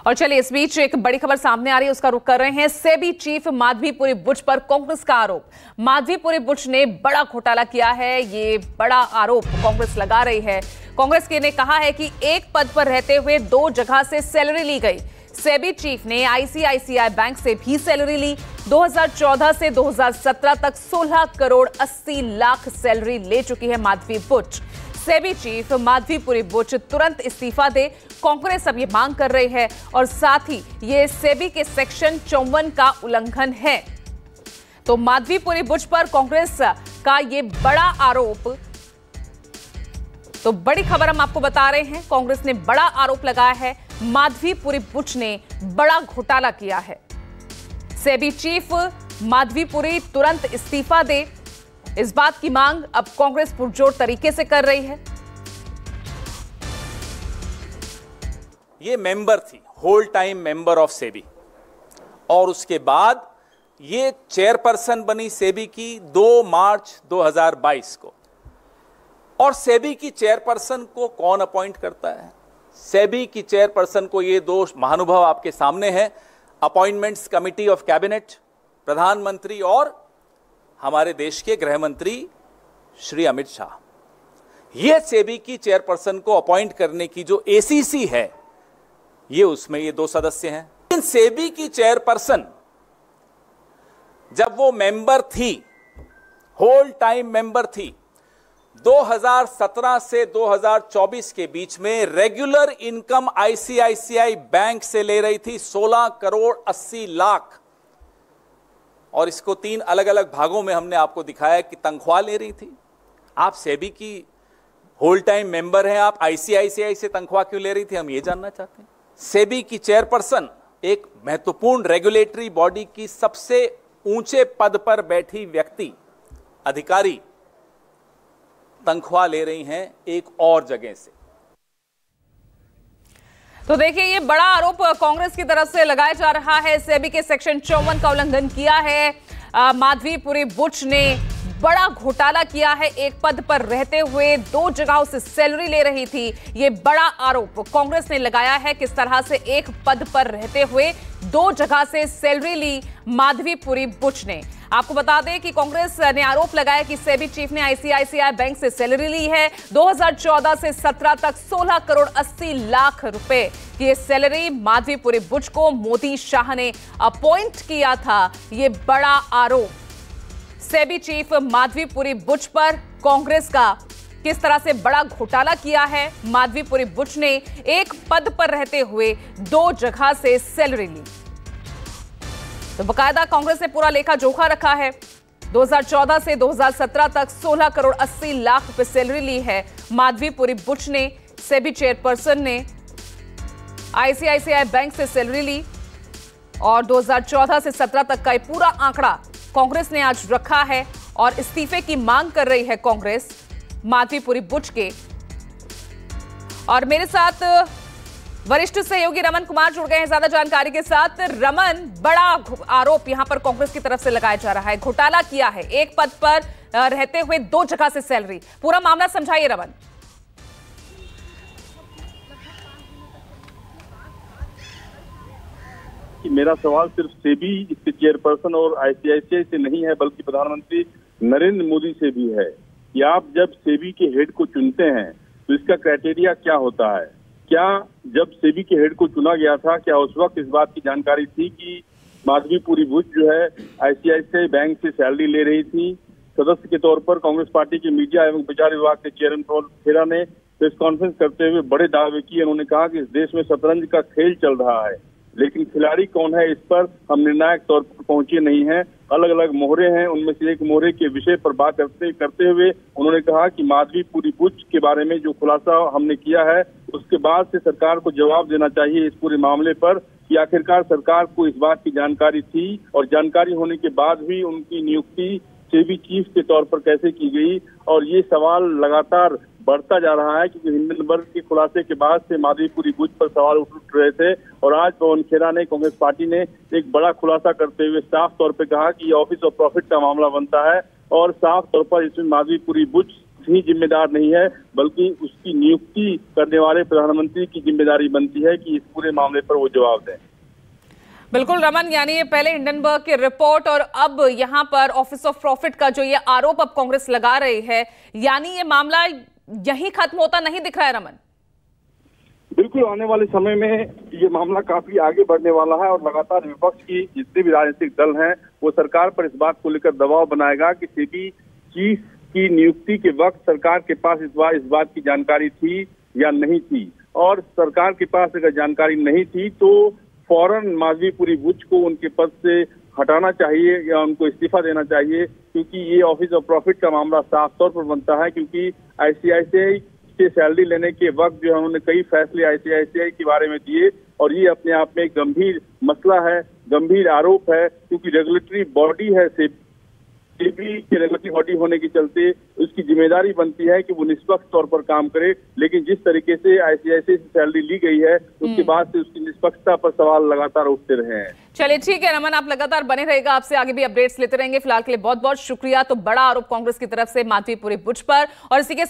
और चलिए इस बीच एक बड़ी खबर सामने आ रही है, उसका रुख कर रहे हैं। सेबी चीफ माधवीपुरी बुच पर कांग्रेस का आरोप। माधवीपुरी बुच ने बड़ा घोटाला किया है, ये बड़ा आरोप कांग्रेस लगा रही है। कांग्रेस ने कहा है कि एक पद पर रहते हुए 2 जगह से सैलरी ली गई। सेबी चीफ ने आईसीआईसीआई बैंक से भी सैलरी ली। 2014 से 2017 तक 16 करोड़ 80 लाख सैलरी ले चुकी है माधवी बुच। सेबी चीफ माधवीपुरी बुच तुरंत इस्तीफा दे, कांग्रेस अब ये मांग कर रही है और साथ ही ये सेबी के सेक्शन 54 का उल्लंघन है। तो माधवीपुरी बुच पर कांग्रेस का ये बड़ा आरोप, तो बड़ी खबर हम आपको बता रहे हैं। कांग्रेस ने बड़ा आरोप लगाया है, माधवीपुरी बुच ने बड़ा घोटाला किया है। सेबी चीफ माधवीपुरी तुरंत इस्तीफा दे, इस बात की मांग अब कांग्रेस पुरजोर तरीके से कर रही है। ये मेंबर थी, whole time member of SEBI, और उसके बाद ये चेयरपर्सन बनी सेबी की 2 मार्च 2022 को। और सेबी की चेयरपर्सन को कौन अपॉइंट करता है? सेबी की चेयरपर्सन को ये 2 महानुभाव आपके सामने हैं, अपॉइंटमेंट्स कमिटी ऑफ कैबिनेट, प्रधानमंत्री और हमारे देश के गृह मंत्री श्री अमित शाह। ये सेबी की चेयरपर्सन को अपॉइंट करने की जो एसीसी है, ये उसमें ये 2 सदस्य हैं। लेकिन सेबी की चेयरपर्सन जब वो मेंबर थी, होल टाइम मेंबर थी, 2017 से 2024 के बीच में रेगुलर इनकम आईसीआईसीआई बैंक से ले रही थी 16 करोड़ 80 लाख, और इसको 3 अलग अलग भागों में हमने आपको दिखाया कि तनख्वाह ले रही थी। आप सेबी की होल टाइम मेंबर हैं, आप आईसीआईसीआई से तनख्वाह क्यों ले रही थी, हम ये जानना चाहते हैं। सेबी की चेयरपर्सन एक महत्वपूर्ण रेगुलेटरी बॉडी की सबसे ऊंचे पद पर बैठी व्यक्ति, अधिकारी, तनख्वाह ले रही हैं एक और जगह से। तो देखिए, ये बड़ा आरोप कांग्रेस की तरफ से लगाया जा रहा है। सेबी के सेक्शन 54 का उल्लंघन किया है माधवीपुरी बुच ने, बड़ा घोटाला किया है। एक पद पर रहते हुए 2 जगहों से सैलरी ले रही थी, ये बड़ा आरोप कांग्रेस ने लगाया है। किस तरह से एक पद पर रहते हुए 2 जगह से सैलरी ली माधवीपुरी बुच ने। आपको बता दें कि कांग्रेस ने आरोप लगाया कि सेबी चीफ ने आईसीआईसीआई बैंक से सैलरी ली है। 2014 से 17 तक 16 करोड़ 80 लाख रुपए की ये सैलरी माधवीपुरी बुच को मोदी शाह ने अपॉइंट किया था। ये बड़ा आरोप सेबी चीफ माधवीपुरी बुच पर कांग्रेस का, किस तरह से बड़ा घोटाला किया है। माधवीपुरी बुच ने एक पद पर रहते हुए 2 जगह से सैलरी ली। तो बकायदा कांग्रेस ने पूरा लेखा जोखा रखा है। 2014 से 2017 तक 16 करोड़ 80 लाख रुपए सैलरी ली है माधवीपुरी बुच ने। सेबी चेयरपर्सन ने आईसीआईसीआई बैंक से सैलरी ली और 2014 से 17 तक का पूरा आंकड़ा कांग्रेस ने आज रखा है और इस्तीफे की मांग कर रही है कांग्रेस माधवीपुरी बुच के। और मेरे साथ वरिष्ठ सहयोगी रमन कुमार जुड़ गए हैं ज्यादा जानकारी के साथ। रमन, बड़ा आरोप यहां पर कांग्रेस की तरफ से लगाया जा रहा है, घोटाला किया है, एक पद पर रहते हुए 2 जगह से सैलरी, पूरा मामला समझाइए रमन। मेरा सवाल सिर्फ सेबी इसके चेयरपर्सन और आईसीआईसीआई से नहीं है, बल्कि प्रधानमंत्री नरेंद्र मोदी से भी है कि आप जब सेबी के हेड को चुनते हैं तो इसका क्राइटेरिया क्या होता है। क्या जब सेबी के हेड को चुना गया था, क्या उस वक्त इस बात की जानकारी थी कि माधवीपुरी बुच जो है आईसीआईसीआई बैंक से सैलरी ले रही थी? सदस्य के तौर पर कांग्रेस पार्टी के मीडिया एवं प्रचार विभाग के चेयरमैन प्रमोद खेरा ने प्रेस कॉन्फ्रेंस करते हुए बड़े दावे किए। उन्होंने कहा कि इस देश में शतरंज का खेल चल रहा है, लेकिन खिलाड़ी कौन है इस पर हम निर्णायक तौर पर पहुंचे नहीं हैं। अलग अलग मोहरे हैं, उनमें से एक मोहरे के विषय पर बात करते हुए उन्होंने कहा कि माधवीपुरी बुच के बारे में जो खुलासा हमने किया है, उसके बाद से सरकार को जवाब देना चाहिए इस पूरे मामले पर कि आखिरकार सरकार को इस बात की जानकारी थी और जानकारी होने के बाद भी उनकी नियुक्ति सेबी चीफ के तौर पर कैसे की गई। और ये सवाल लगातार बढ़ता जा रहा है क्योंकि हिंडनबर्ग के खुलासे के बाद से माधवीपुरी बुच पर सवाल उठ रहे थे और आज पवन खेरा ने, कांग्रेस पार्टी ने एक बड़ा खुलासा करते हुए साफ तौर पे कहा कि ये ऑफिस ऑफ प्रॉफिट का मामला बनता है और साफ तौर पर इसमें माधवीपुरी बुच ही जिम्मेदार नहीं है, बल्कि उसकी नियुक्ति करने वाले प्रधानमंत्री की जिम्मेदारी बनती है कि इस पूरे मामले पर वो जवाब दें। बिल्कुल रमन, यानी ये पहले हिंडनबर्ग की रिपोर्ट और अब यहाँ पर ऑफिस ऑफ प्रॉफिट का जो ये आरोप अब कांग्रेस लगा रही है, यानी ये मामला यहीं खत्म होता नहीं दिख रहा है रमन। बिल्कुल, आने वाले समय में ये मामला काफी आगे बढ़ने वाला है और लगातार विपक्ष की जितने भी राजनीतिक दल हैं वो सरकार पर इस बात को लेकर दबाव बनाएगा कि सेबी चीफ की नियुक्ति के वक्त सरकार के पास इस बात की जानकारी थी या नहीं थी, और सरकार के पास अगर जानकारी नहीं थी तो फौरन माधवीपुरी बुच को उनके पद से हटाना चाहिए या उनको इस्तीफा देना चाहिए, क्योंकि ये ऑफिस ऑफ प्रॉफिट का मामला साफ तौर पर बनता है। क्योंकि आईसीआईसीआई से सैलरी लेने के वक्त जो है उन्होंने कई फैसले आईसीआईसीआई के बारे में दिए, और ये अपने आप में एक गंभीर मसला है, गंभीर आरोप है, क्योंकि रेगुलेटरी बॉडी है सेबी के रेगुलेटरी बॉडी होने के चलते उसकी जिम्मेदारी बनती है कि वो निष्पक्ष तौर पर काम करे। लेकिन जिस तरीके से आईसीआईसीआई से सैलरी ली गई है उसके बाद से उसकी निष्पक्षता पर सवाल लगातार उठते रहे हैं। चलिए ठीक है रमन, आप लगातार बने रहेगा, आपसे आगे भी अपडेट्स लेते रहेंगे। फिलहाल के लिए बहुत बहुत शुक्रिया। तो बड़ा आरोप कांग्रेस की तरफ से माधवीपुरी बुच पर, और इसी के